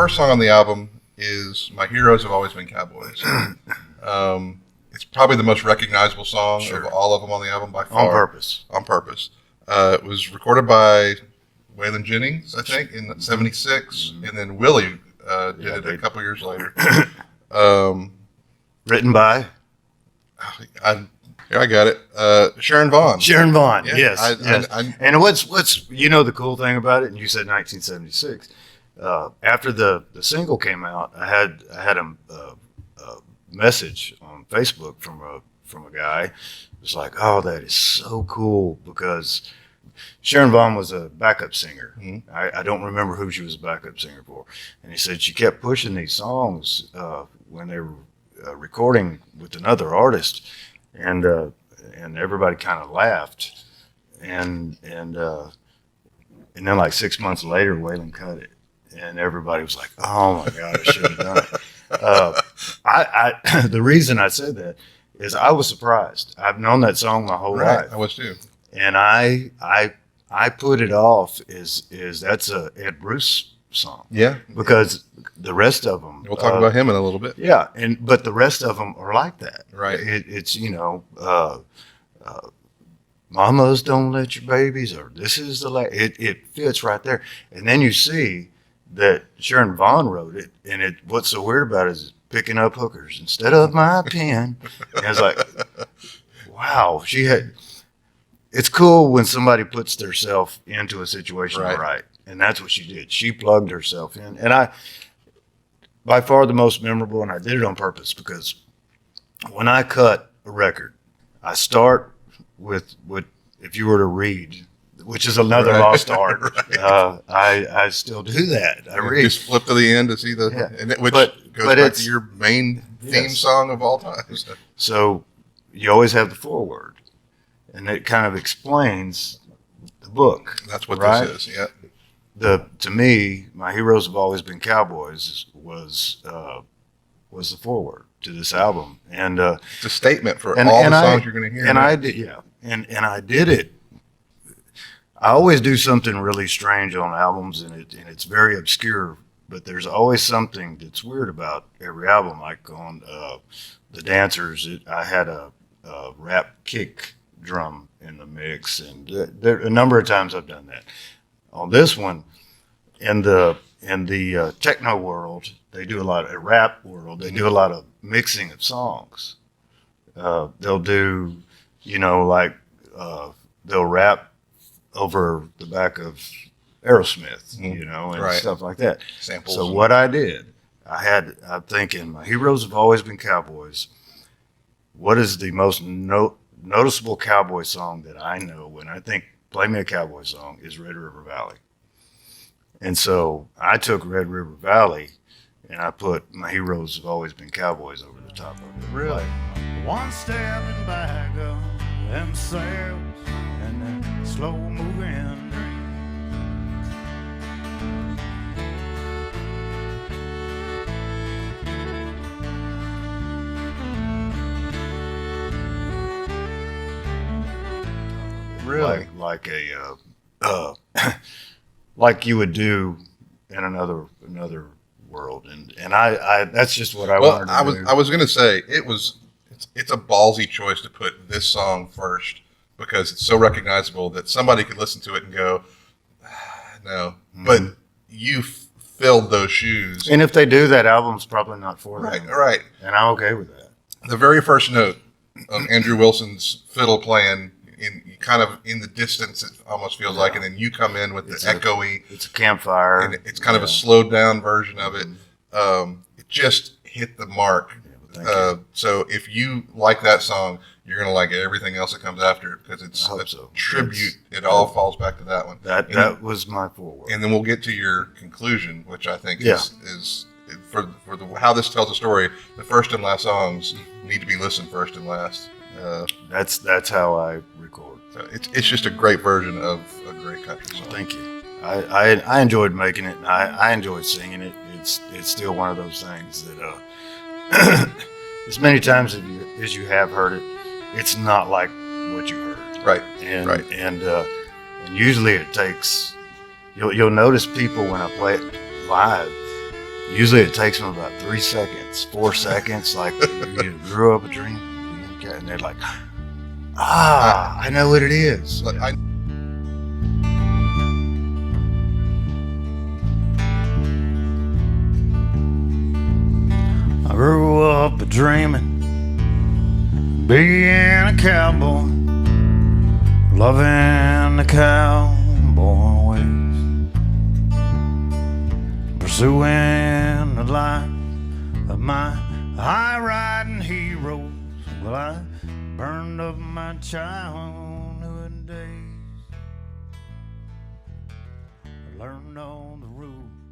first song on the album is "My Heroes Have Always Been Cowboys." It's probably the most recognizable song of all of them on the album by far. On purpose. On purpose. It was recorded by Waylon Jennings, I think, in '76, and then Willie did it a couple years later. Written by? I got it. Sharon Vaughn. Sharon Vaughn, Yeah, yes. And what's the cool thing about it, and you said 1976, after the single came out, I had a message on Facebook from a guy. It was like, oh, that is so cool, because Sharon Vaughn was a backup singer. Mm-hmm. I don't remember who she was a backup singer for. And he said she kept pushing these songs when they were recording with another artist, and everybody kind of laughed. And then like 6 months later, Waylon cut it, and everybody was like, "Oh my God, I should have done it." The reason I said that is I was surprised. I've known that song my whole life. I was too. And I put it off as that's a Ed Bruce song. Yeah. Because the rest of them. We'll talk about him in a little bit. Yeah, but the rest of them are like that. Right. It's mamas don't let your babies, or this is the it fits right there. And then you see that Sharon Vaughn wrote it, and what's so weird about it is picking up hookers instead of my pen. And it's like, wow, it's cool when somebody puts themselves into a situation right. And that's what she did. She plugged herself in. And by far the most memorable, and I did it on purpose, because when I cut a record, I start with what, if you were to read, which is another lost art. I still do that. I read. Just flip to the end to see which goes back to your main theme song of all time. So you always have the foreword, and it kind of explains the book. That's what this is. Yeah. To me, My Heroes Have Always Been Cowboys was the foreword to this album, and it's a statement for all the songs you're going to hear. And I did, and I did it. I always do something really strange on albums, and it's very obscure, but there's always something that's weird about every album. Like on The Dancers, I had a rap kick drum in the mix, and there a number of times I've done that. On this one, in the techno world, they do a lot of rap world. They do a lot of mixing of songs. They'll do, they'll rap over the back of Aerosmith, and stuff like that. Samples. So what I did, I'm thinking, My Heroes Have Always Been Cowboys. What is the most noticeable cowboy song that I know when I think play me a cowboy song is Red River Valley? And so I took Red River Valley and I put My Heroes Have Always Been Cowboys over the top of it. Really? One stepping back of themselves and that slow moving dream. Really? Like you would do in another world, and I that's just what I wanted to do. I was going to say it's a ballsy choice to put this song first, because it's so recognizable that somebody could listen to it and go, no, but you filled those shoes. And if they do, that album's probably not for them. Right. And I'm okay with that. The very first note of Andrew Wilson's fiddle playing in the distance, it almost feels like, and then you come in with echoey. It's a campfire. And it's kind of a slowed down version of it. It just hit the mark. So if you like that song, you're going to like everything else that comes after it, because it's a tribute. It all falls back to that one. That was my foreword. And then we'll get to your conclusion, which I think is for how this tells a story. The first and last songs need to be listened first and last. That's how I record. So it's just a great version of a great country song. Thank you. I enjoyed making it. And I enjoyed singing it. It's still one of those things that as many times as you have heard it, it's not like what you heard. Right. And usually it takes. You'll notice people when I play it live. Usually it takes them about 3 seconds, 4 seconds. Like you grew up a dream, and they're like, I know what it is. But I grew up dreaming, being a cowboy, loving the cowboy ways, pursuing the life of my high-riding heroes. Well, I burned up my childhood days, I learned all the rules